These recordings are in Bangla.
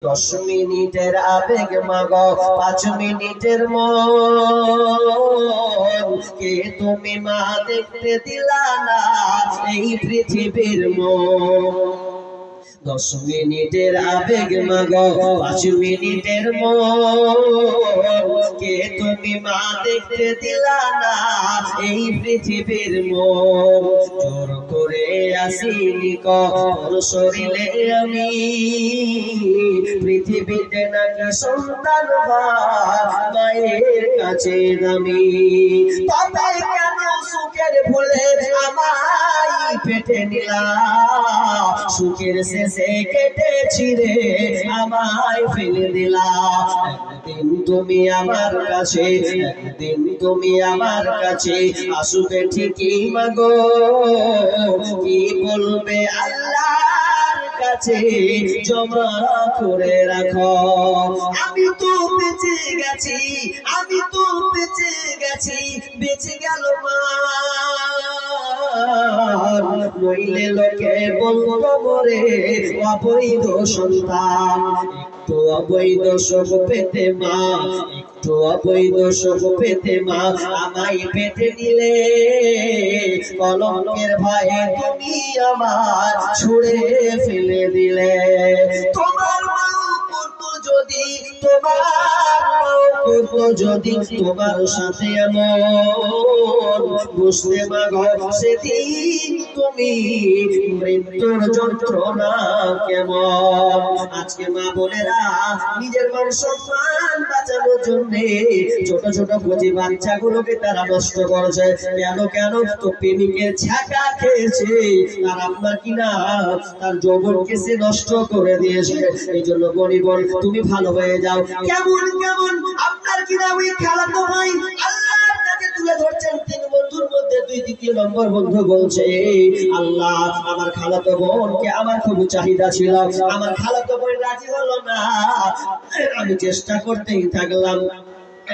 10 মিনিটের আবেগ মাগো 5 মিনিটের মন কে তুমি মা দেখতে দিলা না এই পৃথিবীর মন 10 মিনিটের আবেগ মাগো 5 মিনিটের মন কে তুমি মা দেখতে দিলা না এই পৃথিবীর মন জোর করে আসিনি কর শরীরে আমি পৃথিবীতে নাকি সন্তান মায়ের কাছে দামি তবে কেন সুখের ভুলে আমায় পেটে নিলা সুখের শেষে কেটে ছিঁড়ে আমায় ফেলে দিলা একদিন তুমি আমার কাছে একদিন তুমি আমার কাছে আসবে ঠিকই মাগো কি বলবে আল্লাহর কাছে জমা করে রাখো আমি তো বেঁচে গেছি আমি তো বেঁচে গেছি বেঁচে গেল মা নইলে লোকে বলবো মরে অবৈধ সন্তান একটু অবৈধ সুখ পেতে মা একটু অবৈধ সুখ পেতে মা আমায় পেতে নিলে কলঙ্কের ভয়ে তুমি আমার ছুঁড়ে ফেলে দিলে তোমার যদি তোমার সাথে এমন বুঝতে মাগো সেদিন তুমি মৃত্যুর যন্ত্রণা কেমন আজকে মা বোনেরা নিজের মান সম্মান বাঁচানোর জন্য ছোট ছোট কচি বাচ্চাগুলোকে তারা নষ্ট করছে কেন তো প্রেমিকের ছাকা খেয়েছে আর আপনার কিনা তার যৌবনকে সে নষ্ট করে দিয়েছে এই জন্য বলি বল তুমি ভালো হয়ে যাও কেমন কেমন আপনার কিনা ওই খালাতো ভাই আল্লাহর কাছে তুলে ধরছেন তিন বন্ধুর মধ্যে দুই দ্বিতীয় নম্বর বন্ধু বলছে আল্লাহ আমার খালাতো বোনকে আমার খুব চাহিদা ছিল আমার খালাতো বোন রাজি হলো না আমি চেষ্টা করতেই থাকলাম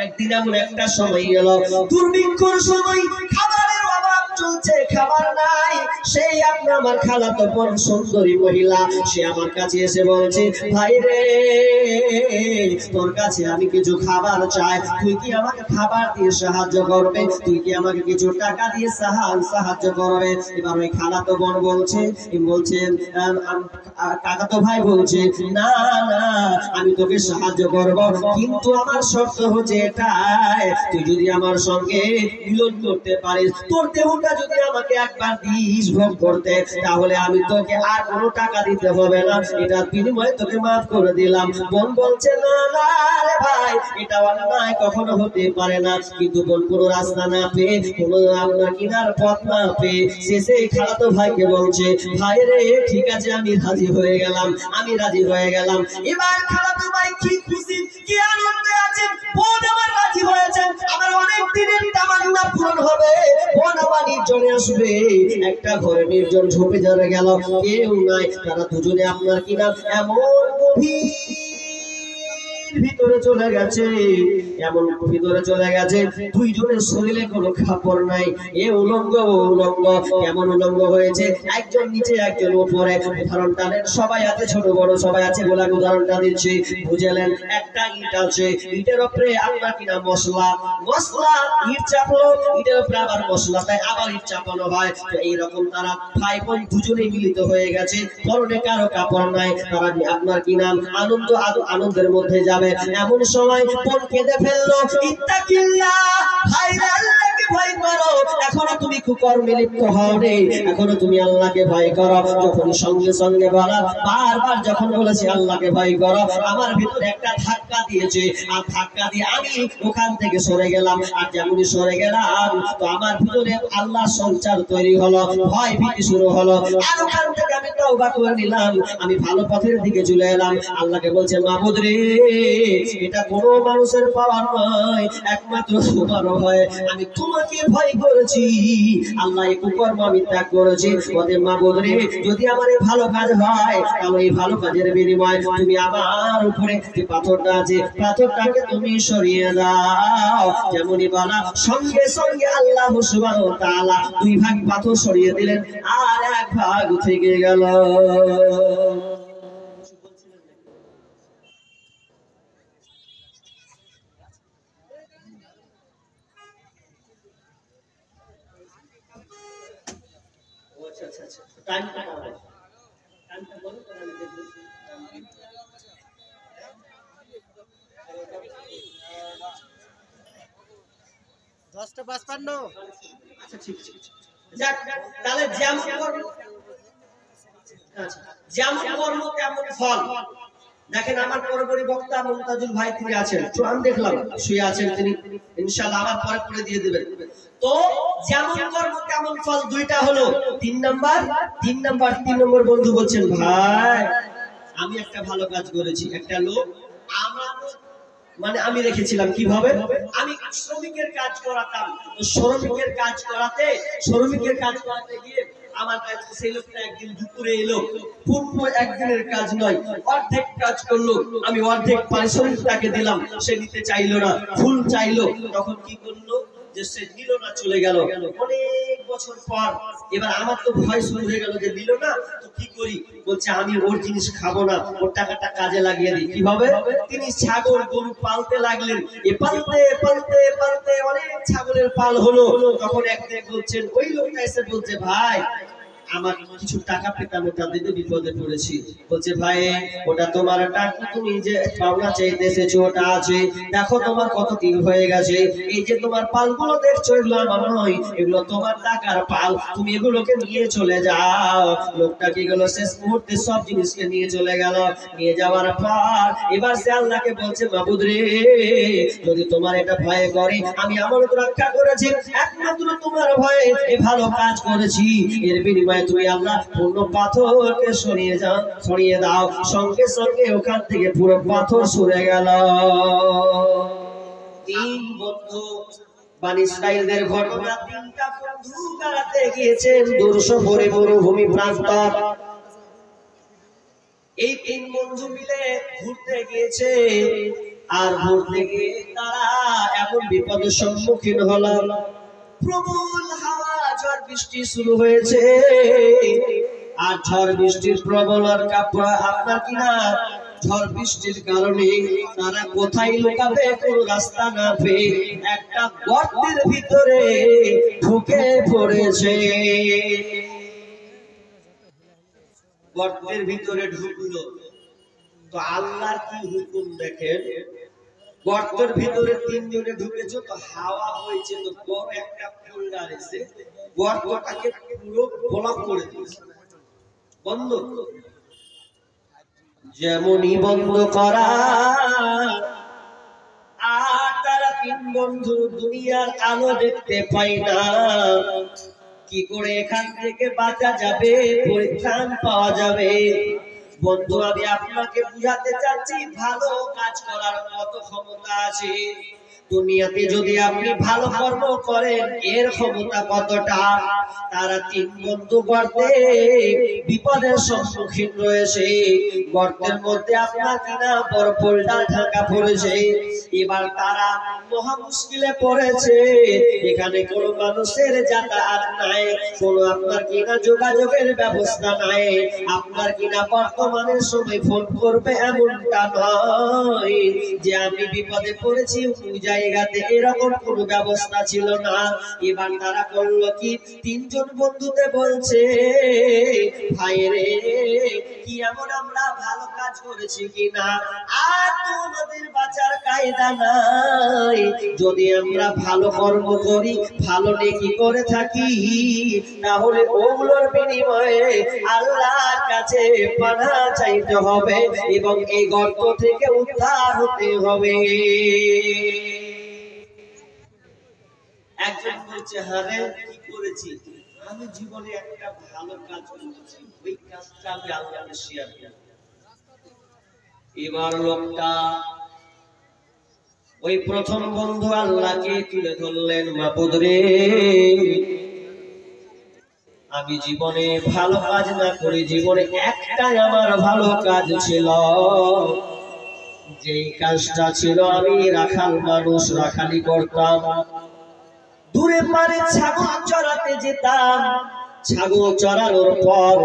একদিন এমন একটা সময় এলো দুর্ভিক্ষর সময় খাবারের অভাব চলছে খাবার নাই সেই আপনার আমার খালাতো বোন সুন্দরী মহিলা সে আমার কাছে এসে বলছে ভাই রে তোর কাছে আমি কিছু খাবার চাই তুই কি আমাকে খাবার দিয়ে সাহায্য করবে তুই কি আমাকে কিছু টাকা দিয়ে সাহায্য করবে এবার ওই খালাতো বোন বলছে কাকাতো ভাই বলছে না না আমি তোকে সাহায্য করব কিন্তু আমার শর্ত হচ্ছে এটাই তুই যদি আমার সঙ্গে মিলন করতে পারিস তোর দেহটা যদি আমাকে একবার দিস ভোগ করতে তাহলে আমি তোকে আর কোনো টাকা দিতে হবে না এটা বিনিময়ে তোকে মাফ করে দিলাম বোন বলছে না না রে ভাই এটা অন্যায় কখনো হতে পারে না কিন্তু বোন কোনো রাস্তা না পেয়ে কোনো আপনার কিনার পথ না পেয়ে শেষে খালাতো ভাইকে বলছে ভাই রে ঠিক আছে আমি রাজি হয়ে গেলাম এবার খালাতো ভাই কি খুশি কি আনন্দে আছে বোন আমার রাজি হয়েছে আমার অনেক দিনের তামান্না পূরণ হবে বোন আমার নির্জনে আসবে একটা ঘরে নির্জন ঝোপে যারা গেল কেউ নাই তারা দুজনে আপনার কিনা এমন গভীর ভিতরে চলে গেছে এমন ভিতরে চলে গেছে দুইজনের শরীরে কোনো কাপড় নাই এ উলঙ্গ কেমন উলঙ্গ হয়েছে একজন নিচে একজন উপরে উদাহরণ টানেন সবাই আছে ছোট বড় সবাই আছে বলে উদাহরণটা দিচ্ছি বুঝলেন একটা ইট আছে ইটের উপরে আপনার কিনা মশলা ইট চাপলো ইটের উপরে আবার মশলা তাই আবার ইট চাপানো হয় তো এইরকম তারা ভাই বোন দুজনেই মিলিত হয়ে গেছে পরনে কারো কাপড় নাই তারা আপনার কিনা আনন্দের মধ্যে যাবে এমন সময় বোন কেঁদে ফেললো ইত্তাকিল্লাহ ভাইরে আল্লাহকে ভয় করো এখনো তুমি কুকর্মে লিপ্ত হও রে এখনো তুমি আল্লাহকে ভয় করো যখন সঙ্গে সঙ্গে বলা বারবার যখন বলেছি আল্লাহকে ভয় করো আমার ভিতরে একটা ধাক্কা দিয়েছে আর ধাক্কা দিয়ে আমি ওখান থেকে সরে গেলাম আর যেমনই সরে গেলাম তো আমার ভিতরে আল্লাহ সঞ্চার তৈরি হলো ভয় ভীতি শুরু হলো আর ওখান থেকে আমি তওবা করে নিলাম আমি ভালো পথের দিকে চলে এলাম আল্লাহকে বলছে মাবুদ রে এটা কোনো মানুষের পাওয়ার নয় একমাত্র তোমার ভয় আমি তোমাকে ভয় করেছি আল্লাহ এই কুকর্ম আমি ত্যাগ করেছি ওদের মাবুদ রে যদি আমার এই ভালো কাজ হয় তাহলে এই ভালো কাজের বিনিময়ে তুমি আমার উপরে যে পাথরটা আছে পাথরটাকে তুমি সরিয়ে দাও যেমনই বলা সঙ্গে সঙ্গে আল্লাহ সুবহানাহু ওয়া তাআলা দুই ভাগ পাথর সরিয়ে দিলেন আর এক ভাগ থেকে গেল আচ্ছা আচ্ছা টাইমটা বলো, টাইমটা বলো তাহলে আমি দেখব। 10:55। আচ্ছা ঠিক ঠিক ঠিক। যাক, তাহলে যেমন কর্ম, আচ্ছা যেমন কর্ম তেমন ফল। দেখেন আমার পরবর্তী বক্তা মুমতাজুল ভাই তিনি আছেন, তো আমি দেখলাম শুয়ে আছেন তিনি, ইনশাআল্লাহ আমার পরে করে দিয়ে দিবেন। তো যেমন কর্ম তেমন ফল দুইটা হলো। 3 নম্বর বন্ধু বলছেন ভাই আমি একটা ভালো কাজ করেছি। একটা লোক আমার মানে আমি রেখেছিলাম কিভাবে, আমি শ্রমিকের কাজ করাতাম, শ্রমিকের কাজ করাতে গিয়ে আমার কাছে সেই লোকটা একদিন দুপুরে এলো, পূর্ণ একদিনের কাজ নয় অর্ধেক কাজ করলো, আমি অর্ধেক পারিশ্রমিক তাকে দিলাম, সে নিতে চাইলো না, ফুল চাইলো। তখন কি করলো যে সে নিল না, চলে গেল অনেক বছর পর। এবার আমার তো ভয় শুরু হয়ে গেল যে নিল না তো কি করি, বলছে আমি ওর জিনিস খাবো না, ওর টাকাটা কাজে লাগিয়ে দিই। কিভাবে? তিনি ছাগল গরু পালতে লাগলেন, এ পালতে পালতে পালতে অনেক ছাগলের পাল হলো। তখন একদিন বলছেন ওই লোকটা এসে বলছে ভাই আমার কিছু টাকা পেতাম, ওটা দিতে বিপদে পড়েছি। বলছে ভাই ওটা তোমার টাকা, তুমি যে পাওনা চাইতে এসেছো ওটা আছে, দেখো তোমার কত দিন হয়ে গেছে, এই যে তোমার পালগুলো দেখছো এগুলো আমার নয়, এগুলো তোমার টাকার পাল, তুমি এগুলোকে নিয়ে চলে যাও। লোকটা কি গেল শেষ মুহূর্তে সব জিনিসকে নিয়ে চলে গেল। নিয়ে যাওয়ার পর এবার সে আল্লাহকে বলছে মাবুদ রে, যদি তোমার এটা ভয় করে আমি আমানত রক্ষা করেছি, একমাত্র তোমার ভয়ে এই ভালো কাজ করেছি, এর বিনিময়ে তুমি আল্লাহ পূর্ণ পাথরকে সরিয়ে দাও। সঙ্গে সঙ্গে ওখান থেকে পুরো পাথর সরে গেল। 3 বন্ধু বনি ইসরাইলদের ঘটনা, 3টা বন্ধু বেড়াতে গিয়েছেন দূরসফরে মরুভূমি প্রান্তর। এই 3 বন্ধু মিলে ঘুরতে গিয়েছে, আর ঘুরতে গিয়ে তারা এমন বিপদের সম্মুখীন হলো, প্রবল হাওয়া ঝড় বৃষ্টি শুরু হয়েছে। আর ঝড় বৃষ্টির প্রবল আর আপনার কিনা ঝড় বৃষ্টির কারণে তারা কোথায় লুকাবে কোনো রাস্তা না পেয়ে একটা গর্তের ভিতরে ঢুকে পড়েছে। গর্তের ভিতরে ঢুকলো তো আল্লাহর কি হুকুম দেখেন, গর্তের ভিতরে 3 জনে ঢুকেছে তো হাওয়া হয়েছে, তো বড় একটা ফোল্ডার এসে গর্তটাকে পুরো ব্লক করে দিয়েছে, বন্ধ। যেমনই বন্ধ করা, আর তারা 3 বন্ধু দুনিয়ার আলো দেখতে পায় না, কি করে এখান থেকে বাঁচা যাবে, পরিত্রাণ পাওয়া যাবে। বন্ধু আমি আপনাকে বুঝাতে চাচ্ছি ভালো কাজ করার কত ক্ষমতা আছে। দুনিয়াতে যদি আপনি ভালো কর্ম করেন এর ক্ষমতা কতটা। তারা 3 বন্ধু গর্তে বিপদের সম্মুখীন রয়েছে, গর্তের মধ্যে আপনার কিনা বড় পোল্টা ঢাকা পড়েছে। এবার তারা মহা মুশকিলে পড়েছে, এখানে কোনো মানুষের যাতায়াত নাই, কোনো আপনার কিনা যোগাযোগের ব্যবস্থা নাই, আপনার কিনা বর্তমানের সময় ফোন করবে এমনটা নয় যে আমি বিপদে পড়েছি ওই জায়গাতে, এরকম কোনো ব্যবস্থা ছিল না। এবার তারা করলো কি, 3 জন বন্ধুতে বলছে ভাই রে কি এমন আমরা ভালো কাজ করেছি কিনা, আর তোমাদের বাঁচার কায়দা নাই, যদি আমরা ভালো কর্ম করি ভালো নেকি করে থাকি তাহলে ওগুলোর বিনিময়ে আল্লাহর কাছে পানা চাইতে হবে এবং এই গর্ত থেকে উদ্ধার হতে হবে। একজন বলছে হারে কি করেছি, আমি জীবনে একটা ভালো কাজ করেছি, ওই কাজটা আমি আল্লাহকে শেয়ার করি। এবার লোকটা ওই প্রথম বন্ধু আল্লাহকে তুলে ধরলেন, মাবুদ রে আমি জীবনে ভালো কাজ না করে জীবনে একটাই আমার ভালো কাজ ছিল, যেই কাজটা ছিল আমি রাখাল মানুষ, রাখালি করতাম, দূরে পারে ছাগল চড়াতে যেতাম, ছাগল চড়ানোর পর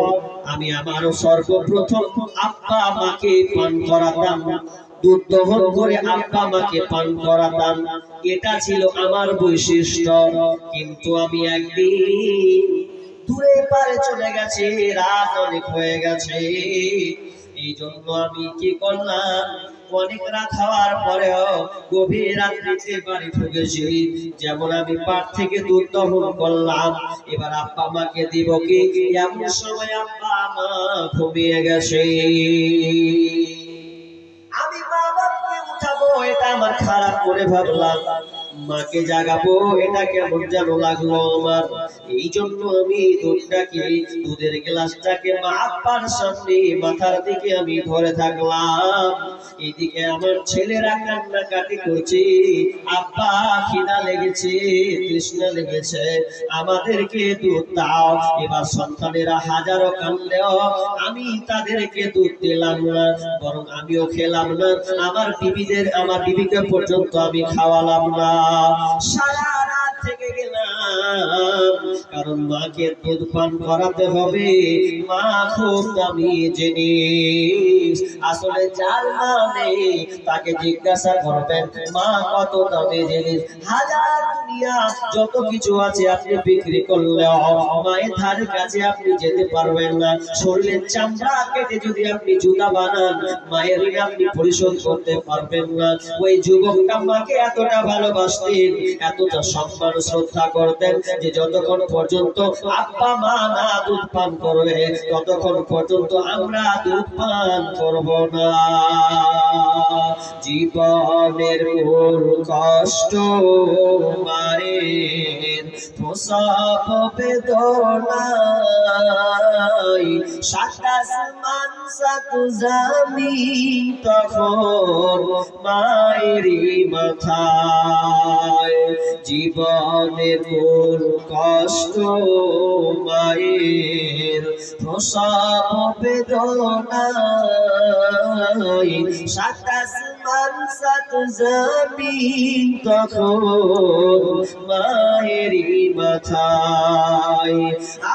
আমি আমার সর্বপ্রথম আব্বা মাকে পান করাতাম, দুধ দহন করে আব্বা মাকে পান করাতাম, এটা ছিল আমার বৈশিষ্ট্য। কিন্তু আমি একদিন দূরে পারে চলে গেছে, রাত অনেক হয়ে গেছে। এই জন্য আমি কি করলাম, অনেক রাত হওয়ার পরেও গভীর রাত্রিতে বাড়ি ঢুকেছি। যেমন আমি পাট থেকে দুধ দহন করলাম, এবার আব্বা মাকে দিব কি, এমন সময় আব্বা মা ঘুমিয়ে গেছে। আমি মা বাবাকে উঠাবো, এটা আমার খারাপ করে ভাবলাম। মাকে জাগাবো, এটা কেমন যেন লাগলো আমার। এই জন্য আমি দুধের গ্লাসটাকে মা আব্বার সামনে মাথার দিকে আমি ধরে থাকলাম। এদিকে আমার ছেলেরা কান্নাকাটি করছে, আব্বা খিদা লেগেছে, তৃষ্ণা লেগেছে, আমাদেরকে দুধ দাও। এবার সন্তানেরা হাজারো কানলেও আমি তাদেরকে দুধ দিলাম না, বরং আমিও খেলাম না। আমার বিবিকে পর্যন্ত আমি খাওয়ালাম না। সারা রাত থেকে গেলাম, কারণ মাকে দুধ পান করাতে হবে। মা খুব দামি জিনিস, আসলে যার মা নেই তাকে জিজ্ঞাসা করবেন মা কত দামি জিনিস। হাজার দুনিয়া যত কিছু আছে আপনি বিক্রি করলেও মায়ের ধারে কাছে আপনি যেতে পারবেন না। শরীরের চামড়া কেটে যদি আপনি জুতা বানান, মায়ের ঋণ আপনি পরিশোধ করতে পারবেন না। ওই যুবকটা মাকে এতটা ভালোবাসতেন, এতটা সম্মান শ্রদ্ধা করতেন যে যতক্ষণ পর্যন্ত আব্বা মা না দুধ পান করবে ততক্ষণ পর্যন্ত আমরা দুধ পান করব না। জীবনের মূল কষ্ট মায়ের প্রসব বেদনায়, সাত আসমান সাত জমিন তখন মায়েরই মাথায়। জীবনের মূল কষ্ট মায়ের প্রসব বেদনায়, সাত আসমান সাত জমিন তখন মায়েরই মাথায়।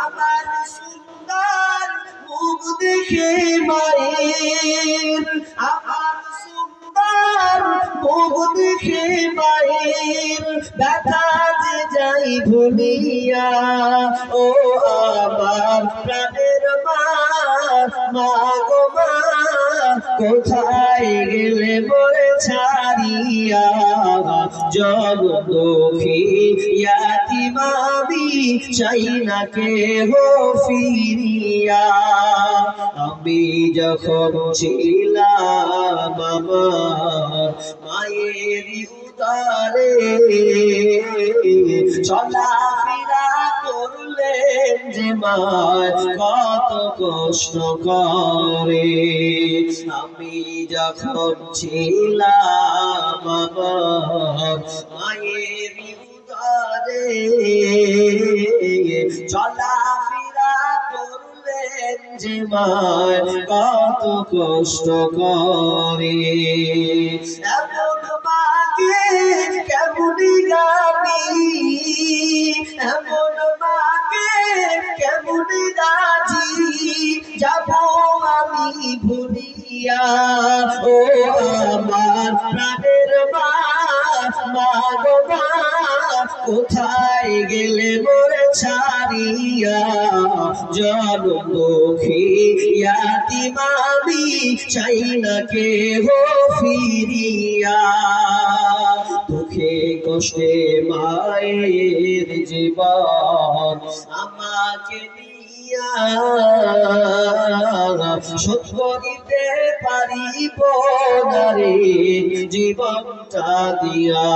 আমার সুন্দর মুখ দেখে মায়ের, আমার সুন্দর মুখ দেখে মায়ের ব্যথা যে যাই ভুলিয়া। ও আমার প্রাণের মা, মা গো মা, কোথায় গেলে মোরে ছাড়িয়া। জগ দুঃখী ইয়াতীম আমি, চাই না কেহ ফিরিয়া। আমি যখন ছিলাম আমার মায়ের উদরে, চলাফেরা করলেন যে মায় কত কষ্ট করে। আমি যখন ছিলাম আমার মায়ের উদরে, চলাফেরা করলেন যে মায় কত কষ্ট করে। এমন মাকে কেমনি গাবি, এমন মাকে কেমনি গাজি, যাব আমি ভুলিয়া। ও আমার প্রাণের মা, মা গো মা, কোথায় গেলে মোরে ছাড়িয়া। জনম দুঃখী ইয়াতীম আমি, চাই না কেহ ফিরিয়া। দুঃখে কষ্টে মায়ের জীবন আমাকে নিয়া, শোধ করিতে পারিব না রে জীবনটা দিয়া।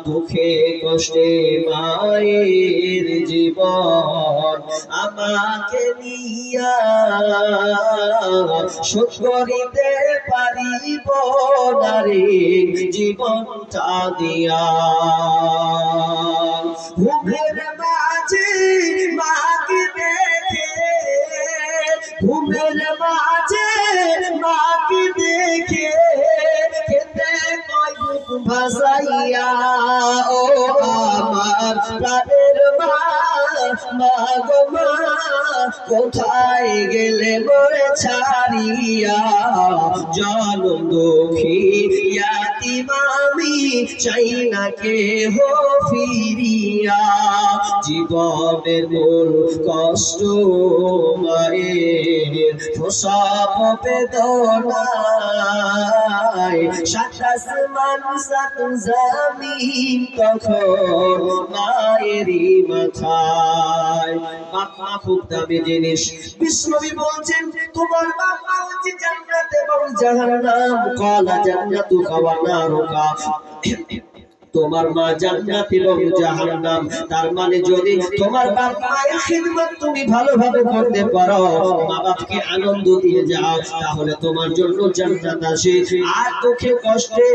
দুঃখে কষ্টে মায়ের জীবন আমাকে নিয়া, শোধ করিতে পারিব না রে জীবনটা দিয়া। ঘুমের মাঝে মাকে দেখে, ঘুমের মাঝে মাকে দেখে, খেতে কয় বুক ভাসাইয়া। ও আমার প্রাণের মা, মা গো মা, কোথায় গেলে মোরে ছাড়িয়া জনম দুঃখী ইয়াতিম আমি চাই না কেহ ফিরিয়া জীবনের মূল কষ্ট মায়ের প্রসব বেদনায় সাত আসমান সাত জমিন তখন মায়েরই মাথায়। বাপ মা খুব দামি জিনিস। বিশ্বনবী বলছেন তোমার বাপ মা হচ্ছে জান্নাত এবং জাহান্নাম। ক্বালা জান্নাতুকা ওয়া নারুকা, তোমার মা জান্নাত এবং জাহান্নাম। তার মানে যদি তোমার বাপ মায়ের খিদমত তুমি ভালোভাবে করতে পারো, মা বাপকে আনন্দ দিয়ে যাও, তাহলে তোমার জন্য জান্নাত আসে। আর দুঃখে কষ্টে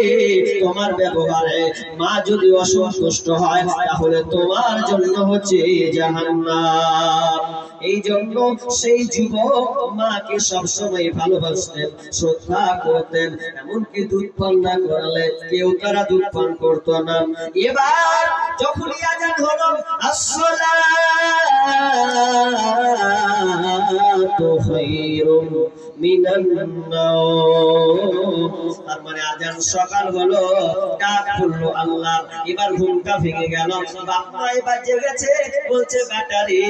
তোমার ব্যবহারে মা যদি অসন্তুষ্ট হয়, তাহলে তোমার জন্য হচ্ছে জাহান্নাম। এই জন্য সেই যুবক মাকে সবসময় ভালোবাসতেন, শ্রদ্ধা করতেন, এমনকি দুধ পান না করালে কেউ তারা দুধ পান করতো না। এবার যখনই আযান হলো আসসালাতু খায়রুম মিনান নাওম, তার মানে আযান সকাল হলো, ডাক পড়লো আল্লাহ। এবার ঘুমটা ভেঙে গেল। বাপ মা এবার জেগেছে, বলছে বেটা রে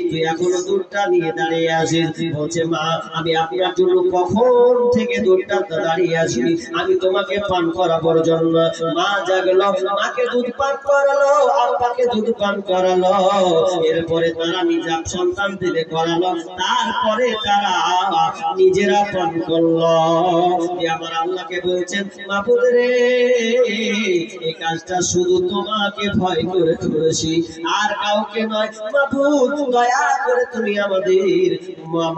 তুই এখনো দুধটা নিয়ে দাঁড়িয়ে আছিস। বলছে মা আমি আপনার জন্য কখন থেকে দুধটা দাঁড়িয়ে আছি, আমি তোমাকে পান করাবার জন্য। মা জাগলো, মাকে দুধ পান করালো, আব্বাকে দুধ পান করালো। এরপরে তারা নিজের সন্তান দিলে করালো, তারপরে তারা নিজেরা পান করলো। আমার আল্লাহকে বলছেন মাবুদ রে এই কাজটা শুধু তোমাকে ভয় করে করেছি, আর কাউকে নয়। মাবুদ দয়া করে তুমি আমাদের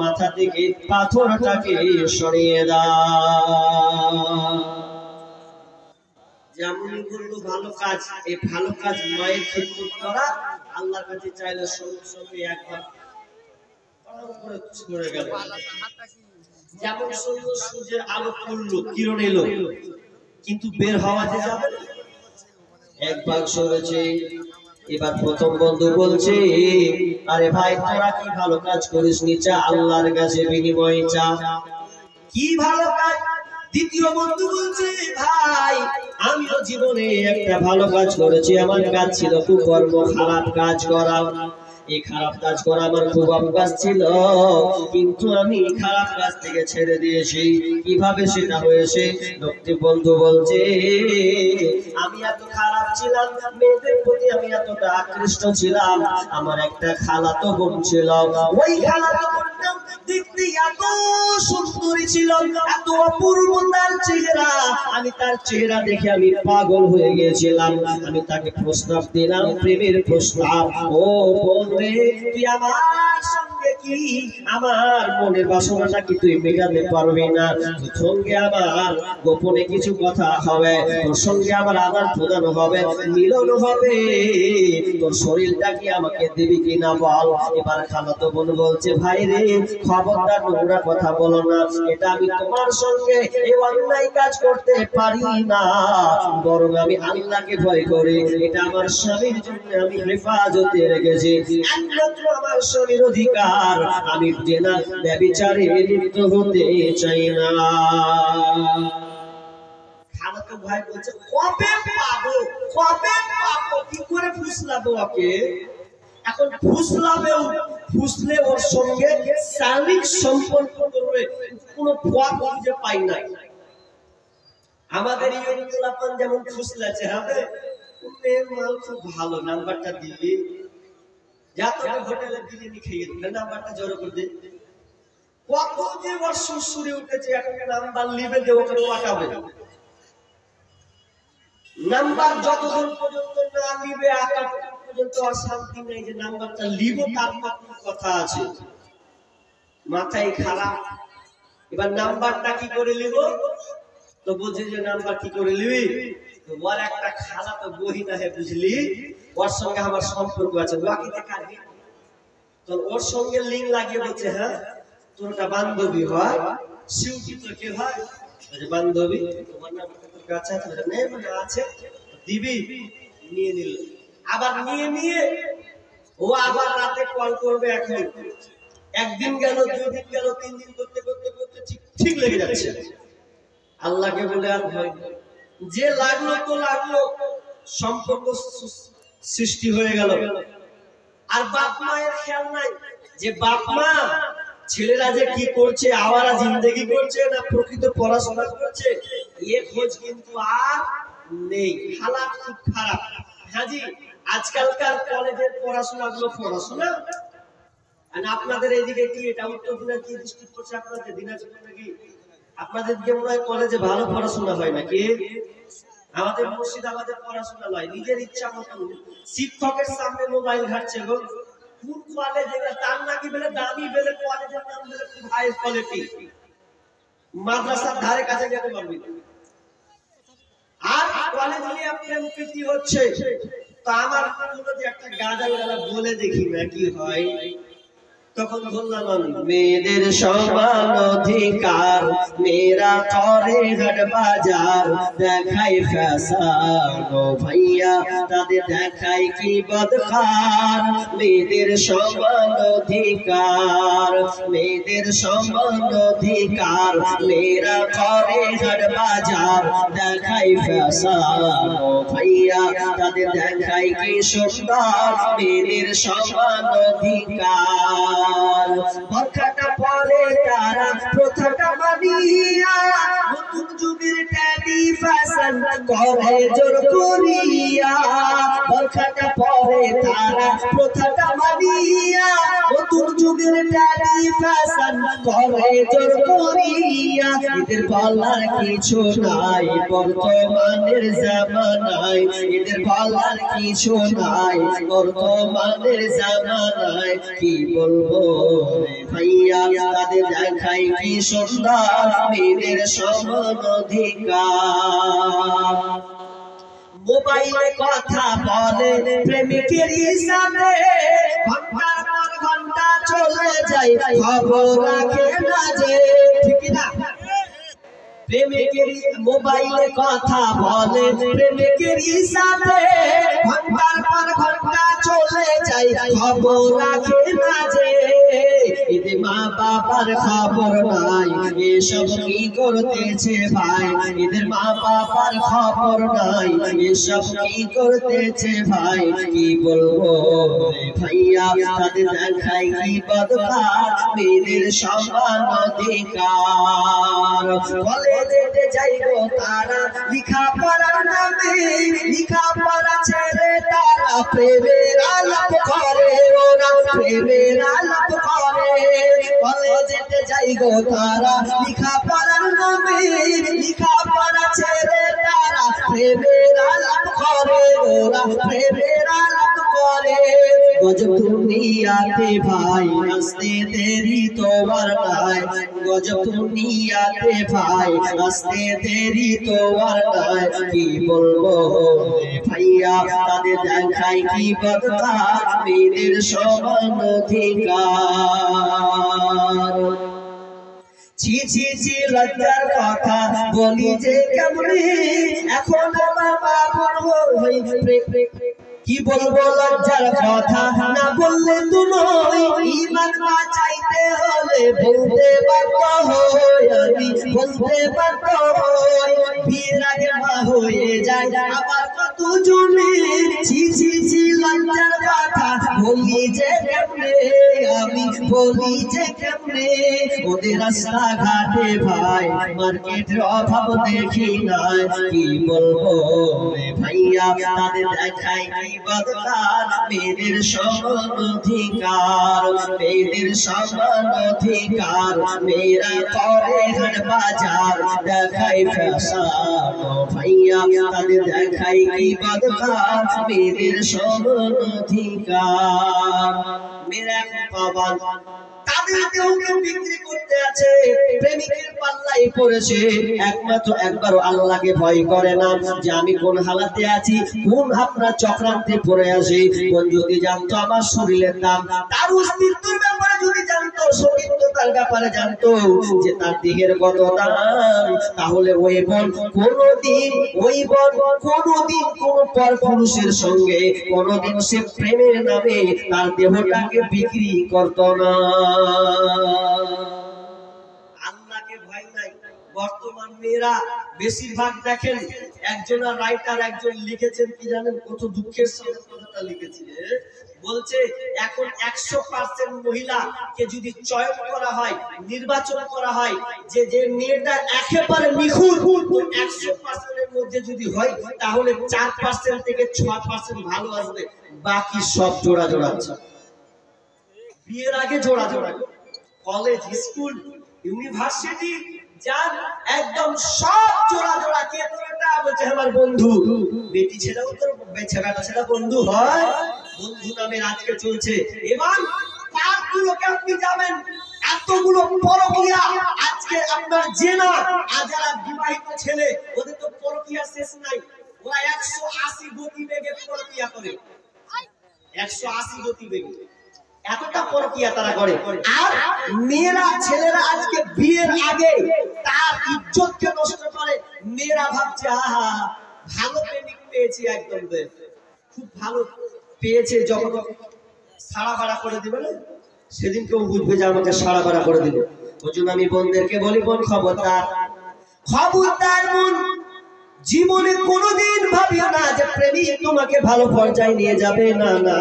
মাথা থেকে পাথরটাকে সরিয়ে দাও। যেমনই বললো ভালো কাজ, এই ভালো কাজ মায়ের খিদমত করা আল্লাহর কাছে চাইলে সঙ্গে সঙ্গে একবার করে গেল। যেমন সুন্দর সূর্যের আলো পড়লো, কিরণ এলো, কিন্তু বের হওয়া যে যাবে না। এক ভাগ সরেছে। এবার প্রথম বন্ধু বলছে আরে ভাই তোরা কি ভালো কাজ করিস নি, চা আল্লাহর কাছে বিনিময় চা। কি ভালো কাজ? দ্বিতীয় বন্ধু বলছে ভাই আমিও জীবনে একটা ভালো কাজ করেছি, আমার কাজ ছিল কুকর্ম, খারাপ কাজ করা। এই খারাপ কাজ করা আমার খুব অভ্যাস ছিল, কিন্তু আমি খারাপ কাজ থেকে ছেড়ে দিয়েছি। কিভাবে সেটা হয়েছে? লোকটি বন্ধু বলছে আমি এত খারাপ ছিলাম, মেয়েদের প্রতি আমি এতটা আকৃষ্ট ছিলাম। আমার একটা খালাতো বোন ছিল, ওই খালাতো বোনটা দেখতে এত সুন্দরী ছিল, এত অপূর্ব তার চেহারা। আমি তার চেহারা দেখে আমি পাগল হয়ে গিয়েছিলাম। আমি তাকে প্রস্তাব দিলাম, প্রেমের প্রস্তাব। ও বোন রে তুই আমার সঙ্গে কি আমার মনের বাসনাটা কি তুই মেটাতে পারবি না? তোর সঙ্গে আমার গোপনে কিছু কথা হবে, তোর সঙ্গে আমার আদান প্রদান হবে, মিলন হবে, তোর শরীরটা কি আমাকে দিবি কিনা বল। এবার খালাতো বোন বলছে ভাই রে খবরদার নোংরা কথা বলো না, এটা আমি তোমার সঙ্গে এই অন্যায় কাজ করতে পারি না, বরং আমি আল্লাহকে ভয় করি। এটা আমার স্বামীর জন্য আমি হেফাজতে রেখেছি, একমাত্র আমার স্বামীর অধিকার। আমি জেনা ব্যভিচারে লিপ্ত হতে চাই না। খালাতো ভাই বলছে কবে পাবো, কবে পাবো, কি করে ফুসলাবো ওকে? এখন ফুসলাবেও, ফুসলে ওর সঙ্গে শারীরিক সম্পর্ক করবে, কোনো পথ খুঁজে পাই না। আমাদের এই গোলাপান যেমন ফুসলাছে, হবে মেয়ের মাল খুব ভালো, নাম্বারটা দিবি, যা তোকে হোটেলে বিরিয়ানি খেয়ে দিলে নাম্বারটা জোর করে দে। কত যে ওর সুরসুরে উঠেছে, একটা নাম্বার লিবে যে ওকে পাঠাবে। নাম্বার যতক্ষণ পর্যন্ত না লিবে আকাশ পর্যন্ত আর শান্তি নেই যে নাম্বারটা লিব, তার কথা আছে, মাথায় খারাপ। এবার নাম্বারটা কি করে লিব? তো বুঝি যে নাম্বার কি করে লিবি, তো ওর একটা খালা তো বহিনা হে বুঝলি, ওর সঙ্গে আমার সম্পর্ক আছে, ওয়াকিতে কাটবি। তো ওর সঙ্গে লিঙ্ক লাগিয়ে বলছে হ্যাঁ তোর একটা বান্ধবী হয়, শিউটি তো কে হয়, বান্ধবী তোমার নাম কাছে আছে, দিবি, নিয়ে নিল। আবার নিয়ে ও আবার রাতে কল করবে, এখন একদিন গেল, 2 দিন গেল, 3 দিন করতে করতে করতে ঠিক লেগে যাচ্ছে। আল্লাহকে বলে আর ভয় নেই, যে লাগলো তো লাগলো, সম্পর্ক সৃষ্টি হয়ে গেল। আর বাপ মায়ের খেয়াল নাই যে বাপ মা ছেলেরা যে কি করছে, আওয়ারা জিন্দেগি করছে না প্রকৃত পড়াশোনা করছে, এ খোঁজ কিন্তু আর নেই। হালাত খুব খারাপ। হাজি আজকালকার কলেজের পড়াশোনা আর আপনাদের এইদিকে কি এটা উত্তর দিনাজপুর ডিস্ট্রিক্ট করছে, আপনাদের দিনাজপুর নাকি? আপনাদের যে মনে হয় কলেজে ভালো পড়াশোনা হয় নাকি? আমাদের মুর্শিদাবাদের পড়াশোনা নয়, নিজের ইচ্ছা মতন শিক্ষকের সামনে মোবাইল ঘাটছে গো। কোন কলেজে তার নাকি বলে দামি বলে কলেজের নাম বলে খুব হাই কোয়ালিটি, মাদ্রাসার ধারে কাছে যেতে পারবি না। আর কলেজ নিয়ে প্রেম প্রীতি হচ্ছে, তো আমার মনে যে একটা গাদা বলে দেখি না কি হয়। তখন বললাম আমি, মেয়েদের সমান অধিকার, মেয়েরা করে হাট বাজার, দেখাই ফ্যাশন ও ভাইয়া তাদের দেখাই কি বদকার। মেয়েদের সমান অধিকার, মেয়েদের সমান অধিকার, মেয়েরা করে হাট বাজার, দেখাই ফ্যাশন ও ভাইয়া তাদের দেখাই কি সুন্দর। মেয়েদের সমান অধিকার, বরখাটা পরে তারা প্রথাটা মানিয়া, নতুন যুগের ট্যাডি ফ্যাশন করে জোর করিয়া। বরখাটা পরে তারা প্রথাটা মানিয়া, নতুন যুগের ট্যাডি ফ্যাশন করে জোর করিয়া। এদের বলার কিছু নাই বর্তমানের জামানায়, এদের বলার কিছু নাই বর্তমানের জামানায়। কি বলবো ভাইয়া তাদের দেখাই কি সুন্দর, মেয়েদের সমান অধিকার। মোবাইলে কথা বলে প্রেমিকের সাথে, ঘন্টার পর ঘন্টা চলে যায়, খবর রাখে না যে, ঠিক না? প্রেমিকের মোবাইলে কথা বলে প্রেমিকের সাথে, ঘন্টার পর ঘন্টা চলে যায়, খবর রাখে না যে। এদের মা বাবার খবর নাই, এসব কি করতেছে ভাই? এদের মা বাবার খবর নাই, এসব কি করতেছে ভাই? কি বলবো ভাইয়া তাদের দেখাই কি বদকার, মেয়েদের সমান অধিকার। কলেজে যাইবো তারা লিখা পড়ার নামে, লিখা পড়া ছেড়ে তারা প্রেমের আলাপ করে, ওরা প্রেমের আলাপ করে। কলেজেতে যাইবো তারা লিখা পড়ার নামে, লিখা পড়া ছেড়ে তারা প্রেমের আলাপ করে, ওরা প্রেমের আলাপ করে। গজব দুনিয়াতে ভাই আসতে দেরি তোমার নাই, গজব দুনিয়াতে ভাই আসতে দেরি তোমার নাই। কি বলবো ভাইয়া তাদের দেখাই কি বদকার, মেয়েদের সমান অধিকার। ছি ছি ছি লজ্জার কথা বলি যে কেমনি, এখন আমার বাবার হই। কি বলবো লজ্জার কথা না বললে তো নয়, ঈমান বাঁচাইতে হলে বলতে বাধ্য হই, আমি বলতে বাধ্য হই। বিয়ের আগে মা হয়ে যায় আবার কত জনে, ছি ছি ছি লজ্জার কথা বলি যে কেমনে, আমি বলি যে কেমনে। ওদের রাস্তা ঘাটে ভাই মার্কেটের অভাব দেখি নাই। কি বলবো ভাইয়া তাদের দেখাই কি বদকার, মেয়েদের সমান অধিকার, মেয়েদের সমান অধিকার। মেয়েরা করে হাট বাজার, দেখাই ফ্যাশন ভাইয়া তাদের দেখাই কি বদকার, মেয়েদের সমান অধিকার। মেয়েরা পাবান তাদেরকেও বিক্রি করতে আছে, প্রেমিকের পাল্লাই পড়েছে। একমাত্র একবারও আল্লাহকে ভয় করে না যে আমি কোন হালাতে আছি, কোন আপনার চক্রান্তে পড়ে আছি। কোন যদি জানতো আমার শরীরের দাম, তার অস্তিত্বের ব্যাপারে যদি জানতো, সতীত্বতার ব্যাপারে জানতো যে তার দেহের কত দাম, তাহলে ওই বোন কোনোদিন কোন পর পুরুষের সঙ্গে কোনোদিন সে প্রেমের নামে তার দেহটাকে বিক্রি করত না। আল্লাহকে ভয় নাই। বর্তমান মেয়েরা বেশিরভাগ দেখেন, একজন রাইটার একজন লিখেছেন কি জানেন, কত দুঃখের সাথে কথাটা লিখেছে, বলছে এখন 100% মহিলাকে যদি চয়ন করা হয়, নির্বাচন করা হয়, যে মেয়েটা একেবারে নিখুঁত, তো 100% এর মধ্যে যদি হয় তাহলে 4% থেকে 6% ভালো আসবে, বাকি সব জোড়া জোড়া আছে। বিয়ের আগে জোড়া জোড়া, কলেজ, স্কুল, ইউনিভার্সিটি যার একদম সব জোড়া জোড়া। কে তোরটা বলছে আমার বন্ধু, বেটি ছেলেও তোর বেটা ছেলে বন্ধু হয়, বন্ধু নামে আজকে চলছে। এবার পার্কগুলোকে আপনি যাবেন, এতগুলো পরকীয়া আজকে আপনার জেনা, আর যারা বিবাহিত ছেলে ওদের তো পরকীয়া শেষ নাই, ওরা 180 গতি বেগে পরকীয়া করে, 180 গতি বেগে এতটা পরকীয়া তারা করে। আর মেয়েরা ছেলেরা আজকে বিয়ের আগে তার ইজ্জতকে নষ্ট করে। মেয়েরা ভাবছে আহা ভালো প্রেমিক পেয়েছি, একদম খুব ভালো পেয়েছে, যখন সাড়া বাড়া করে দিবে না সেদিন কেউ বুঝবে যে আমাকে সাড়া বাড়া করে দিবে। ওই জন্য আমি বোনদেরকে বলি, বোন খবরদার, খবরদার বোন, জীবনে কোনোদিন ভাবিও না যে প্রেমিক তোমাকে ভালো পর্যায়ে নিয়ে যাবে, না না,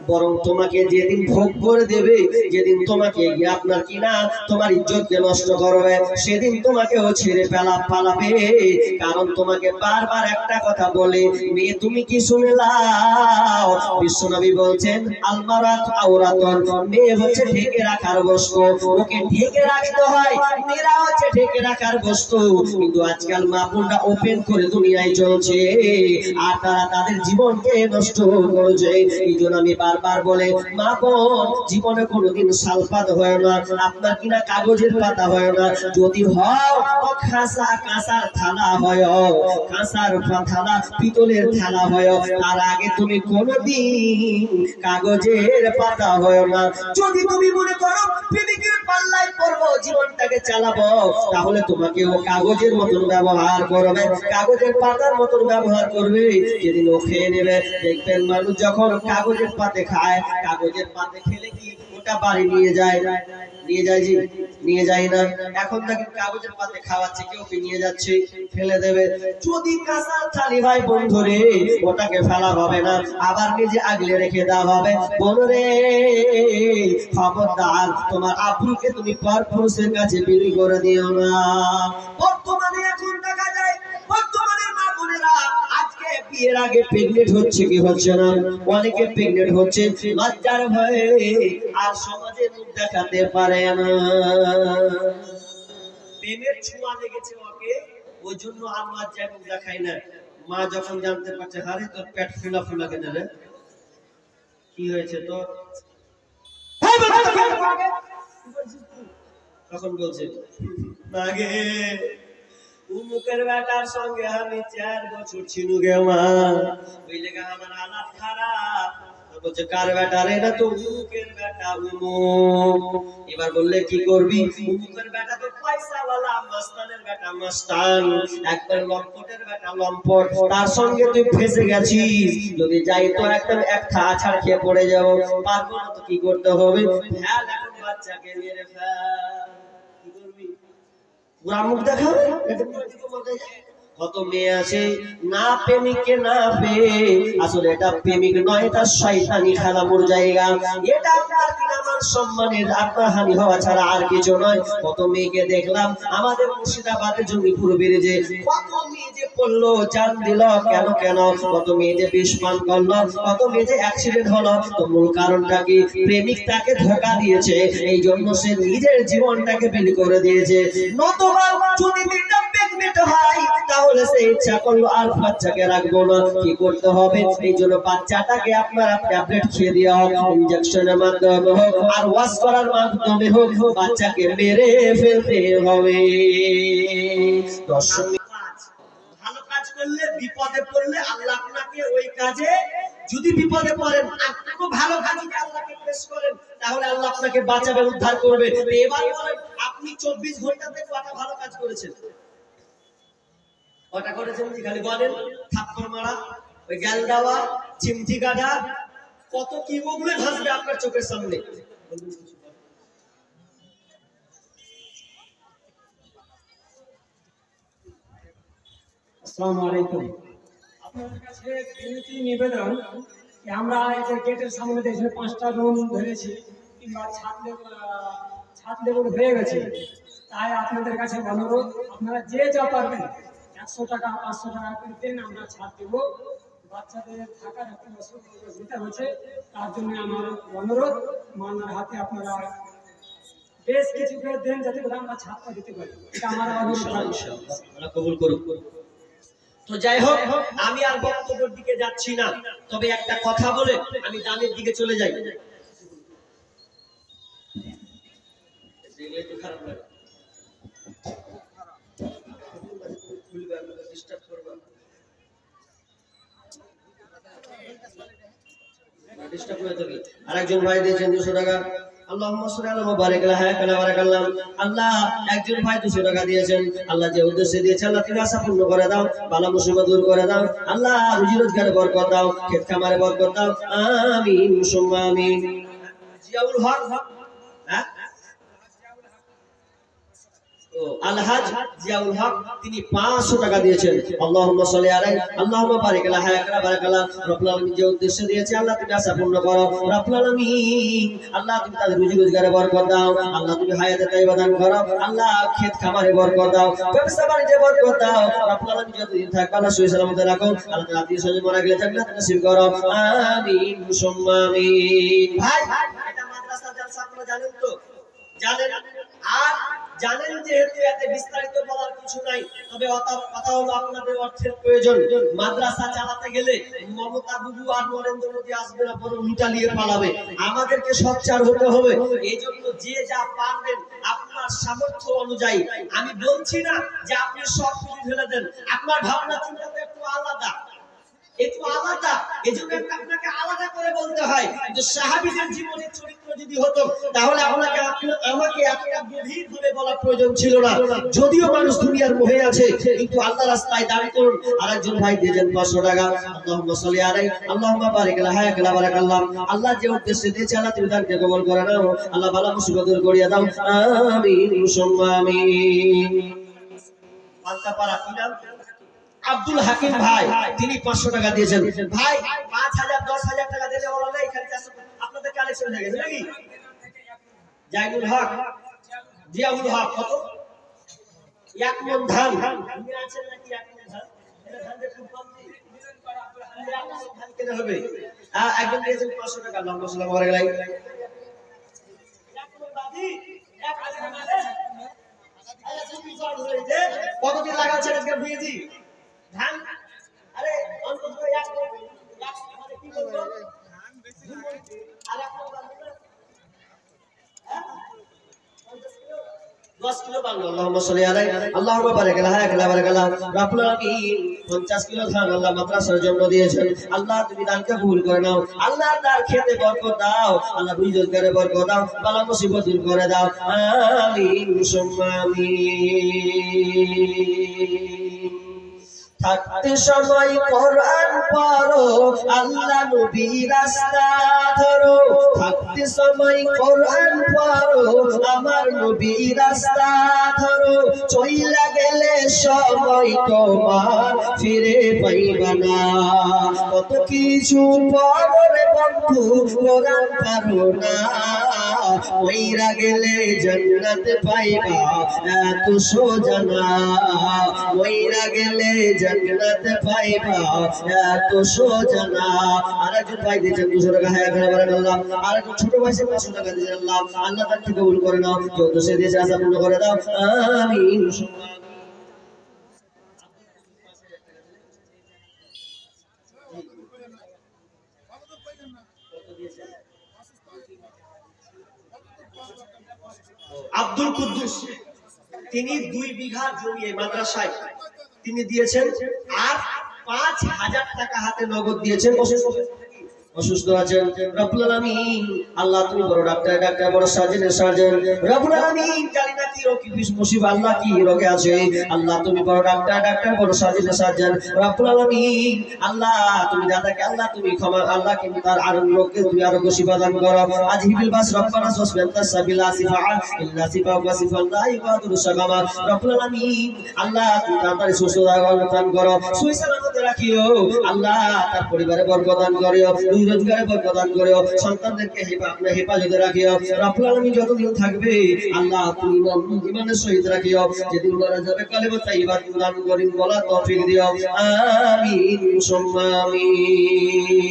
বরং তোমাকে যেদিন ভোগ করে দেবে, যেদিন তোমাকে আপনার কিনা তোমার ইজ্জতকে নষ্ট করবে, সেদিন তোমাকেও ছেড়ে পালাবে। কারণ তোমাকে বারবার একটা কথা বলে, মেয়ে তুমি কি শুনে লাও, বিশ্বনবী বলছেন আলমারাত আওরাতুন, মেয়ে হচ্ছে ঢেকে রাখার বস্তু, ওকে ঢেকে রাখতে হয়, মেয়েরা হচ্ছে ঢেকে রাখার বস্তু। কিন্তু আজকাল মা বোনরা ওপেন করে দুনিয়ায় চলছে, আর তারা তাদের জীবনকে নষ্ট করছে। এই জন্য আমি বারবার বলে, মা বোন জীবনে কোনোদিন সালপাত হয় না, আপনার কিনা কাগজের পাতা হয় না, যদি হয় কাঁসার থালা হয়, কাঁসার থালা, পিতলের থালা হয়, তার আগে তুমি কোনোদিন কাগজের পাতা হয় না। যদি তুমি মনে করো প্রেমিকের পাল্লায় পড়বো, জীবনটাকে চালাবো, তাহলে তোমাকে ও কাগজের মতন ব্যবহার করবে, কাগজের পাতার মতন ব্যবহার করবে। যেদিন ও খেয়ে নেবে, দেখবেন মানুষ যখন কাগজের পাতে খায়, কাগজের পাতে খেলে কি ওটা বাড়ি নিয়ে যায়, নিয়ে যায় জি, নিয়ে যায় না। এখন দেখেন কাগজের পাতে খাওয়াচ্ছে, কেউ নিয়ে যাচ্ছে, ফেলে দেবে। যদি কাঁসার থালি ভাই বন্ধুরে, ওটাকে ফেলা হবে না, আবার নিজে আগলে রেখে দেওয়া হবে। বন্ধুরে খবরদার, তোমার আব্বুকে তুমি পর পুরুষের কাছে বিক্রি করে দিও না। বর্তমানে এখন দেখা যায়, বর্তমানে মা বোনেরা আজকে বিয়ের আগে প্রেগনেন্ট হচ্ছে কি হচ্ছে না, অনেকে প্রেগনেন্ট হচ্ছে লজ্জার ভয়ে, আর সমাজে মুখ দেখাতে পারে না। প্রেমের ছোঁয়া লেগেছে ওকে, ওই জন্য আর লজ্জায় মুখ দেখায় না। মা যখন জানতে পারছে, আরে তোর পেট ফুলা ফুলা কেন রে, কি হয়েছে তোর, তখন বলছে মাগে উমুকের বেটার সঙ্গে আমি 4 বছর ছিনু গে মা, ওই লেগে আমার হালাত খারাপ। বলছে কার বেটা রে, না তো উমুকের বেটা উমুক। এবার বললে কি করবি, উমুকের বেটা তো পয়সাওয়ালা, মাস্তানের বেটা মাস্তান, একবার লম্পটের বেটা লম্পট, তার সঙ্গে তুই ফেসে গেছিস। যদি যাই তো একদম একটা আছাড় খেয়ে পড়ে যাবো, পারবো না তো কি করতে হবে, ফেল এখন বাচ্চাকে মেরে ফেল, কি করবি, ওরা মুখ দেখাবে। কত মেয়ে আছে না প্রেমিককে না পেয়ে, আসলে এটা প্রেমিক নয়, এটা শয়তানি খেলামুর জায়গা, এটা আপনার কিনামান সম্মানের আপনার হানি হওয়া ছাড়া আর কিছু নয়। কত মেয়েকে দেখলাম আমাদের মুর্শিদাবাদের জঙ্গিপুর ব্রিজে, কত মেয়ে যে পড়লো, জান দিল, কেন কেন, কত মেয়ে যে বিষ পান করলো, কত মেয়ে যে অ্যাক্সিডেন্ট হলো। তো মূল কারণটা কি, প্রেমিক তাকে ধোঁকা দিয়েছে, এই জন্য সে নিজের জীবনটাকে বিলি করে দিয়েছে। নতুবা যদি মেয়েটা প্রেগনেন্ট হয়, তাহলে সে ইচ্ছা করলো আর বাচ্চাকে রাখবো না, কি করতে হবে, এই জন্য বাচ্চাটাকে আপনারা ট্যাবলেট খেয়ে দেওয়া হোক, ইনজেকশনের মাধ্যমে হোক, আর ওয়াশ করার মাধ্যমে হোক, বাচ্চাকে মেরে ফেলতে হবে। দর্শক, ভালো কাজ করলে, বিপদে পড়লে আল্লাহ আপনাকে ওই কাজে যদি বিপদে পড়েন আর কোনো ভালো কাজ যদি আল্লাহকে পেশ করেন তাহলে আল্লাহ আপনাকে বাঁচাবে, উদ্ধার করবে। এবার বলেন আপনি 24 ঘন্টাতে কয়টা ভালো কাজ করেছেন? কয়টা করেছেন? খালি বলেন। থাপ্পড় মারা, ওই গাল দেওয়া, চিমটি কাটা, কত কি ওগুলো ভাসবে আপনার চোখের সামনে। আসসালামু আলাইকুম। আপনাদের কাছে বিনতি নিবেদন, আমরা এই যে গেটের সামনে দেখছি 5টা রুম ধরেছি কিংবা ছাদ লেবল হয়ে গেছে, তাই আপনাদের কাছে অনুরোধ, আপনারা যে যা পারবেন 100 টাকা 500 টাকা করে দেন, আমরা ছাদ দেবো। বাচ্চাদের থাকার একটা অসুবিধা হচ্ছে, তার জন্য আমার অনুরোধ, মানার হাতে আপনারা বেশ কিছু করে দেন যাতে করে আমরা ছাদটা দিতে পারি। এটা আমার অনুরোধ, আল্লাহ কবুল করুন। তো যাই হোক, আমি আর বক্তব্যের দিকে যাচ্ছি না, তবে একটা কথা বলে আমি দানের দিকে চলে যাই। আরেকজন ভাই দিয়েছেন 200 টাকা। আল্লাহুম্মা সাল্লি আলা মুবারিক আলা হায়াকালা বারাকাল্লাহ। আল্লাহ একজন ভাই 200 টাকা দিয়েছেন। আল্লাহ যে উদ্দেশ্যে দিয়েছেন আল্লাহ তুমি আশা পূর্ণ করে দাও, বালা মুসিবত দূর করে দাও। আল্লাহ রুজি রোজগারে বরকত দাও, ক্ষেত খামারে বরকত দাও। আমিন সুম্মা আমিন। জিয়াউল হক, হ্যাঁ আলহাজ জিয়াউল হক, তিনি 500 টাকা দিয়েছেন। আল্লাহুম্মা সাল্লি আলাইহি, আল্লাহুম্মা বারিক আলা হায়াকালা বারাকাল্লাহ। রব্বুল আলামিন যে উদ্দেশ্যে দিয়েছে আল্লাহ তুমি আশা পূর্ণ করো রব্বুল আলামিন। আল্লাহ তুমি তাদের রুজি রোজগারে বরকত দাও, আল্লাহ তুমি হায়াতে তাইয়্যিবা দান করো, আল্লাহ ক্ষেত খামারে বরকত দাও, ব্যবসা বাণিজ্যে বরকত দাও। রব্বুল আলামিন যতদিন থাকবে আল্লাহ সহি সালামতে রাখো, আল্লাহ তাআলা আত্মীয় স্বজন মারা গেলে জান্নাত নসিব করো। আমিন সুম্মা আমিন। ভাই এটা মাদ্রাসা জালসা, আপনারা জানেন তো? জানেন। আর জানেন যেহেতু এতে বিস্তারিত বলার কিছু নাই, তবে কথা হলো আপনাদের অর্থের প্রয়োজন। মাদ্রাসা চালাতে গেলে মমতা বুবু আর নরেন্দ্র মোদী আসবে না, বরং লুটালিয়ে পালাবে। আমাদেরকে সোচ্চার হতে হবে। এই জন্য যে যা পারবেন আপনার সামর্থ্য অনুযায়ী, আমি বলছি না যে আপনি সব কিছু ঢেলে দেন, আপনার ভাবনা চিন্তা তো একটু আলাদা, একটু আলাদা। এজন্য আপনাকে আলাদা করে বলতে হয় যে সাহাবীদের জীবনের চরিত্র যদি হতো তাহলে আমাকে এতটা গভীর ভাবে বলার প্রয়োজন ছিল না। যদিও মানুষ দুনিয়ার মোহে আছে, কিন্তু আল্লাহ রাস্তায় দান করুন। আরেকজন ভাই দিয়েছেন 500 টাকা। আল্লাহুম্মা সাল্লি আলাইহি, আল্লাহুম্মা বারিক আলা হায়াকালা বারাকাল্লাহ। আল্লাহ যে উদ্দেশ্যে দিয়েছে আল্লাহ তুমি দানকে কবুল করে নাও, আল্লাহ বালা মুসিবত দূর করিয়া দাও। আমিন সুম্মা আমিন। পান্তাপাড়া কি নাম? আব্দুল হাকিম ভাই, তিনি 500 টাকা দিয়েছেন। ভাই 5000 10000 টাকা দিলে বলা না, এখানে আপনাদের কালেকশন হয়ে গেছে নাকি? জাইনুল হক, জিয়াউল হক, কত? 1 মণ ধান নিয়ে আছেন নাকি? 1 মণ ধান, এটা ধান দিয়ে খুব কম দিই, ধান কিনে হবে। একজন দিয়েছেন 500 টাকা। আল্লাহুম্মা সাল্লি আলা মুহাম্মাদ। 1 মণ বাদি, 1 মণ মানে আরে তুমি জড় হয়েছে, কতদিন লাগাচ্ছেন আজকে বুঝেছি ধান? আরে অন্তত 1 মানে কি বলবো, ধান বেশি লাগে। আর আপনারা জানেন না, হ্যাঁ 10 কিলো বাংলা। আল্লাহুম্মা সাল্লি আলাইহি, আল্লাহুম্মা বারিক আলা হায়াকালা বারাকাল্লাহ। রব্বুল আলামিন 50 কিলো ধান আল্লাহ মাদ্রাসার জন্য দিয়েছেন। আল্লাহ তুমি দানকে কবুল করে নাও, আল্লাহ তার খেতে বরকত দাও, আল্লাহ রুজি রোজগারে বরকত দাও, বালা মুসিবত দূর করে দাও। আমিন সুম্মা আমিন। থাকতে সময় কোরআন পড়ো, আল্লাহ নবীর রাস্তা ধরো। থাকতে সময় কোরআন পড়ো, আমার নবীর রাস্তা ধরো। চইলা গেলে সময় তোমার ফিরে পাইবা না। কত কিছু পড়বে বন্ধু, কোরআন পারো না। ওইরা গেলে জান্নাত পাইবা এত সোজা না। ওইরা গেলে জান্নাত পাইবা এত সোজা না। আরেকজন ভাই দিয়েছেন 200 টাকা। হায়াকালা বারাকাল্লাহ। আরেকজন ছোট ভাই 500 টাকা দিয়েছেন। আল্লাহ তাকে কবুল করে নাও, যত সে দিয়েছে আশা পূর্ণ করে দাও। আমিন। আব্দুল কুদ্দুস, তিনি 2 বিঘা জমি মাদ্রাসায় তিনি দিয়েছেন, আর 5000 টাকা হাতে নগদ দিয়েছেন। অসুস্থ আছেন, রব্বুল আলামিন আল্লাহ তুমি বড় ডাক্তার, ডাক্তার বড় সার্জনের সার্জন, রব্বুল আলামিন জানি না কি রোগ কি মুসিবত, আল্লাহ কি রোগে আছে, আল্লাহ তুমি বড় ডাক্তার, ডাক্তার বড় সার্জনের সার্জন, রব্বুল আলামিন আল্লাহ তুমি দাদাকে আল্লাহ তুমি ক্ষমা, আল্লাহ কিন্তু তার আরো রোগকে তুমি আরো শিফা দান করো। আজ হিবিল বাস রব্বানা সুবহানাল্লাহ সাবিলা সিফা ইল্লা সিফা ওয়া সিফা লা ইবাদুর সাগামা, রব্বুল আলামিন আল্লাহ তুমি তার সুস্থতা দান করো, সুইসালামতে রাখিও, আল্লাহ তার পরিবারে বরকত দান করিও, রোজগারে বরকত দান করিও, সন্তানদেরকে আপনার হেফাজতে রাখিও, রব্বুল আলামিন যতদিন থাকবে আল্লাহ তুমি জীবনের সহিত রাখিও, যেদিন মারা যাবে কালেমা তাইয়্যিবা দান করিন বলা তৌফিক দিও, আমিন সুম্মা আমিন।